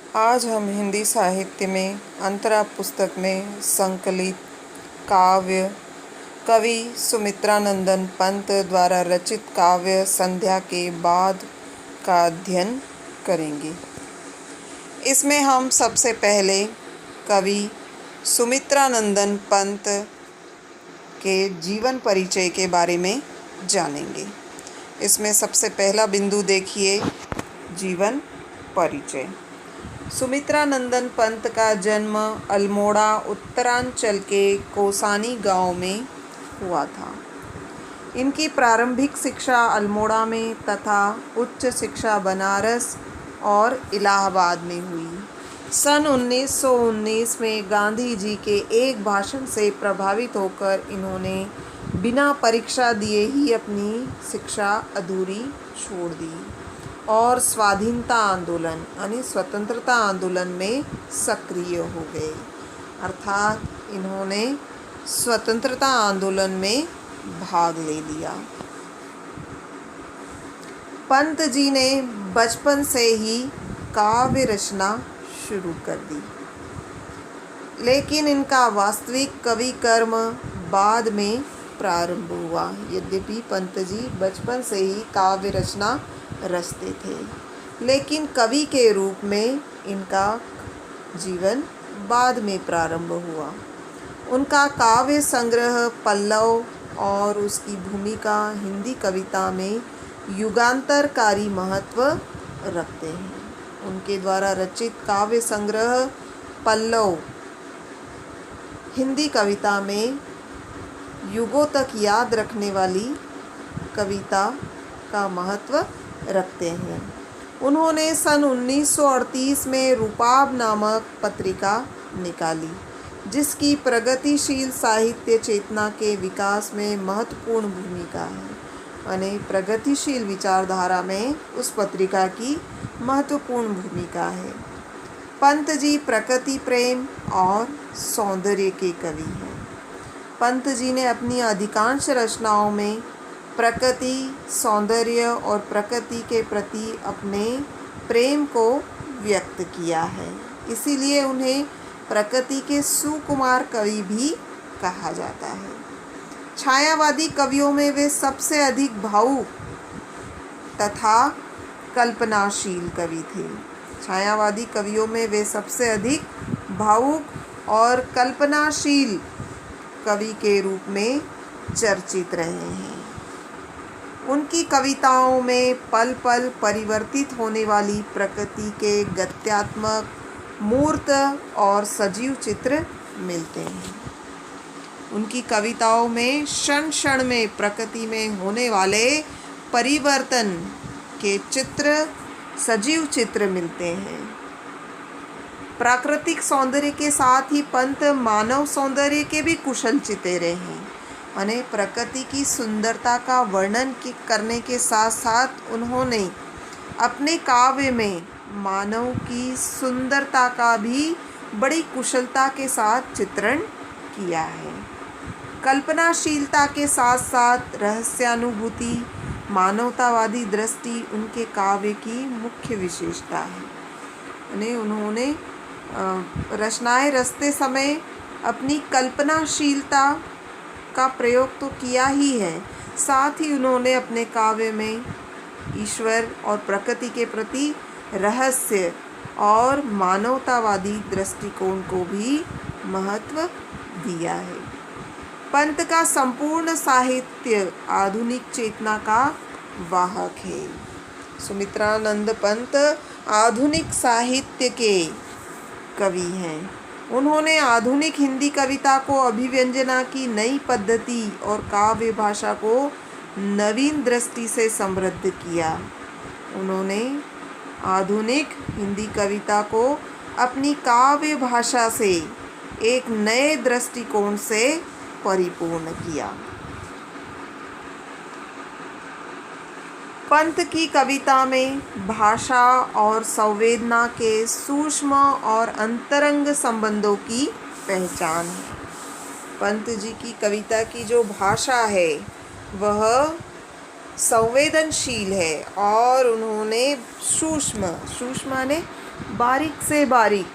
आज हम हिंदी साहित्य में अंतरा पुस्तक में संकलित काव्य कवि सुमित्रानंदन पंत द्वारा रचित काव्य संध्या के बाद का अध्ययन करेंगे। इसमें हम सबसे पहले कवि सुमित्रानंदन पंत के जीवन परिचय के बारे में जानेंगे। इसमें सबसे पहला बिंदु देखिए, जीवन परिचय। सुमित्रानंदन पंत का जन्म अल्मोड़ा उत्तरांचल के कोसानी गांव में हुआ था। इनकी प्रारंभिक शिक्षा अल्मोड़ा में तथा उच्च शिक्षा बनारस और इलाहाबाद में हुई। सन 1919 में गांधी जी के एक भाषण से प्रभावित होकर इन्होंने बिना परीक्षा दिए ही अपनी शिक्षा अधूरी छोड़ दी और स्वाधीनता आंदोलन यानी स्वतंत्रता आंदोलन में सक्रिय हो गए। अर्थात इन्होंने स्वतंत्रता आंदोलन में भाग ले लिया। पंत जी ने बचपन से ही काव्य रचना शुरू कर दी, लेकिन इनका वास्तविक कवि कर्म बाद में प्रारंभ हुआ। यद्यपि पंत जी बचपन से ही काव्य रचना रचते थे, लेकिन कवि के रूप में इनका जीवन बाद में प्रारंभ हुआ। उनका काव्य संग्रह पल्लव और उसकी भूमिका हिंदी कविता में युगांतरकारी महत्व रखते हैं। उनके द्वारा रचित काव्य संग्रह पल्लव हिंदी कविता में युगों तक याद रखने वाली कविता का महत्व रखते हैं। उन्होंने सन 1938 में रूपाब नामक पत्रिका निकाली, जिसकी प्रगतिशील साहित्य चेतना के विकास में महत्वपूर्ण भूमिका है। यानी प्रगतिशील विचारधारा में उस पत्रिका की महत्वपूर्ण भूमिका है। पंत जी प्रकृति प्रेम और सौंदर्य के कवि हैं। पंत जी ने अपनी अधिकांश रचनाओं में प्रकृति, सौंदर्य और प्रकृति के प्रति अपने प्रेम को व्यक्त किया है। इसीलिए उन्हें प्रकृति के सुकुमार कवि भी कहा जाता है। छायावादी कवियों में वे सबसे अधिक भावुक तथा कल्पनाशील कवि थे। छायावादी कवियों में वे सबसे अधिक भावुक और कल्पनाशील कवि के रूप में चर्चित रहे हैं। उनकी कविताओं में पल पल परिवर्तित होने वाली प्रकृति के गत्यात्मक, मूर्त और सजीव चित्र मिलते हैं। उनकी कविताओं में क्षण क्षण में प्रकृति में होने वाले परिवर्तन के चित्र, सजीव चित्र मिलते हैं। प्राकृतिक सौंदर्य के साथ ही पंत मानव सौंदर्य के भी कुशल चितेरे हैं। यानी प्रकृति की सुंदरता का वर्णन करने के साथ साथ उन्होंने अपने काव्य में मानव की सुंदरता का भी बड़ी कुशलता के साथ चित्रण किया है। कल्पनाशीलता के साथ साथ रहस्यानुभूति, मानवतावादी दृष्टि उनके काव्य की मुख्य विशेषता है। यानी उन्होंने रचनाएं रचते समय अपनी कल्पनाशीलता का प्रयोग तो किया ही है, साथ ही उन्होंने अपने काव्य में ईश्वर और प्रकृति के प्रति रहस्य और मानवतावादी दृष्टिकोण को भी महत्व दिया है। पंत का संपूर्ण साहित्य आधुनिक चेतना का वाहक है। सुमित्रानंद पंत आधुनिक साहित्य के कवि हैं। उन्होंने आधुनिक हिंदी कविता को अभिव्यंजना की नई पद्धति और काव्य भाषा को नवीन दृष्टि से समृद्ध किया। उन्होंने आधुनिक हिंदी कविता को अपनी काव्य भाषा से एक नए दृष्टिकोण से परिपूर्ण किया। पंत की कविता में भाषा और संवेदना के सूक्ष्म और अंतरंग संबंधों की पहचान है। पंत जी की कविता की जो भाषा है वह संवेदनशील है और उन्होंने सूक्ष्म ने बारीक से बारीक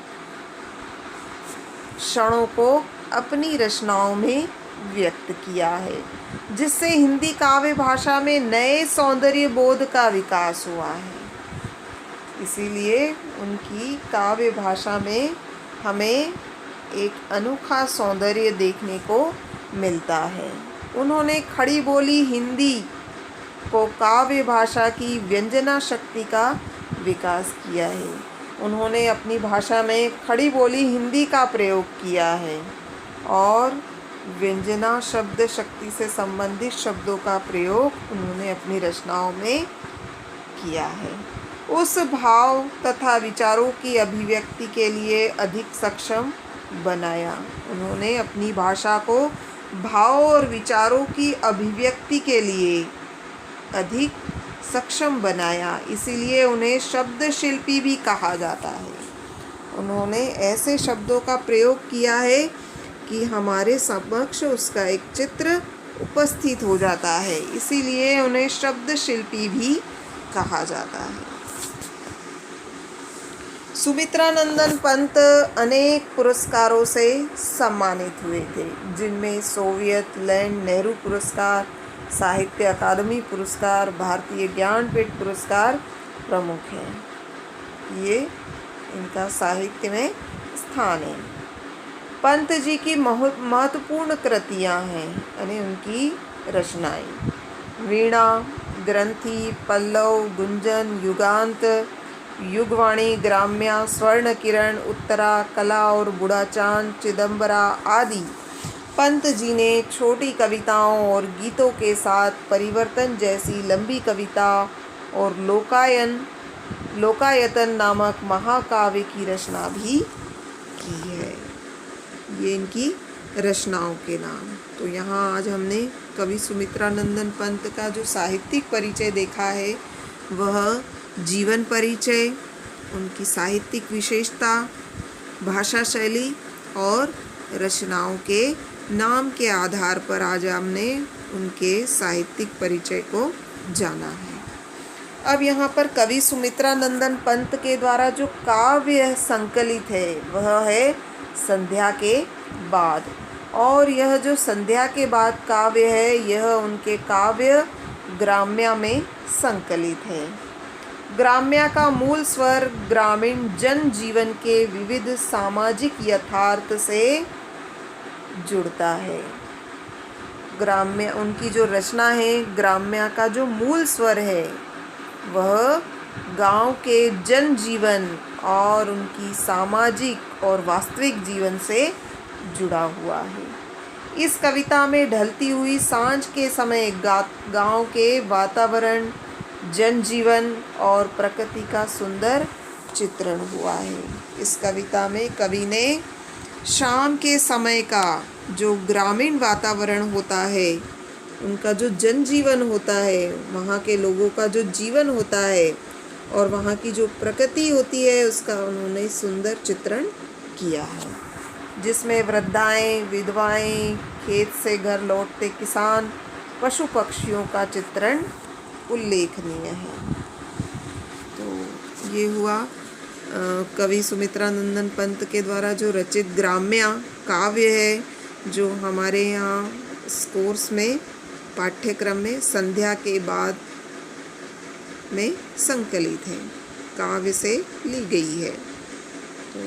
क्षणों को अपनी रचनाओं में व्यक्त किया है, जिससे हिंदी काव्य भाषा में नए सौंदर्य बोध का विकास हुआ है। इसीलिए उनकी काव्य भाषा में हमें एक अनोखा सौंदर्य देखने को मिलता है। उन्होंने खड़ी बोली हिंदी को काव्य भाषा की व्यंजना शक्ति का विकास किया है। उन्होंने अपनी भाषा में खड़ी बोली हिंदी का प्रयोग किया है और व्यंजना शब्द शक्ति से संबंधित शब्दों का प्रयोग उन्होंने अपनी रचनाओं में किया है। उस भाव तथा विचारों की अभिव्यक्ति के लिए अधिक सक्षम बनाया। उन्होंने अपनी भाषा को भाव और विचारों की अभिव्यक्ति के लिए अधिक सक्षम बनाया, इसीलिए उन्हें शब्द शिल्पी भी कहा जाता है। उन्होंने ऐसे शब्दों का प्रयोग किया है कि हमारे समक्ष उसका एक चित्र उपस्थित हो जाता है, इसीलिए उन्हें शब्द शिल्पी भी कहा जाता है। सुमित्रानंदन पंत अनेक पुरस्कारों से सम्मानित हुए थे, जिनमें सोवियत लैंड नेहरू पुरस्कार, साहित्य अकादमी पुरस्कार, भारतीय ज्ञानपीठ पुरस्कार प्रमुख हैं। ये इनका साहित्य में स्थान है। पंत जी की महत्वपूर्ण कृतियाँ हैं यानी उनकी रचनाएं वीणा, ग्रंथि, पल्लव, गुंजन, युगांत, युगवाणी, ग्राम्या, स्वर्ण किरण, उत्तरा, कला और बूढ़ा चांद, चिदंबरा आदि पंत जी ने छोटी कविताओं और गीतों के साथ परिवर्तन जैसी लंबी कविता और लोकायतन नामक महाकाव्य की रचना भी की है। ये इनकी रचनाओं के नाम। तो यहाँ आज हमने कवि सुमित्रानंदन पंत का जो साहित्यिक परिचय देखा है, वह जीवन परिचय, उनकी साहित्यिक विशेषता, भाषा शैली और रचनाओं के नाम के आधार पर आज हमने उनके साहित्यिक परिचय को जाना है। अब यहाँ पर कवि सुमित्रानंदन पंत के द्वारा जो काव्य संकलित है वह है संध्या के बाद, और यह जो संध्या के बाद काव्य है यह उनके काव्य ग्राम्या में संकलित है। ग्राम्या का मूल स्वर ग्रामीण जन जीवन के विविध सामाजिक यथार्थ से जुड़ता है। ग्राम्य उनकी जो रचना है, ग्राम्या का जो मूल स्वर है वह गांव के जन जीवन और उनकी सामाजिक और वास्तविक जीवन से जुड़ा हुआ है। इस कविता में ढलती हुई सांझ के समय गांव के वातावरण, जनजीवन और प्रकृति का सुंदर चित्रण हुआ है। इस कविता में कवि ने शाम के समय का जो ग्रामीण वातावरण होता है, उनका जो जनजीवन होता है, वहाँ के लोगों का जो जीवन होता है और वहाँ की जो प्रकृति होती है उसका उन्होंने सुंदर चित्रण किया है, जिसमें वृद्धाएं, विधवाएं, खेत से घर लौटते किसान, पशु पक्षियों का चित्रण उल्लेखनीय है। तो ये हुआ कवि सुमित्रानंदन पंत के द्वारा जो रचित ग्राम्या काव्य है, जो हमारे यहाँ इस कोर्स में पाठ्यक्रम में संध्या के बाद में संकलित है, काव्य से ली गई है। तो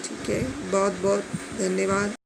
ठीक है, बहुत बहुत धन्यवाद।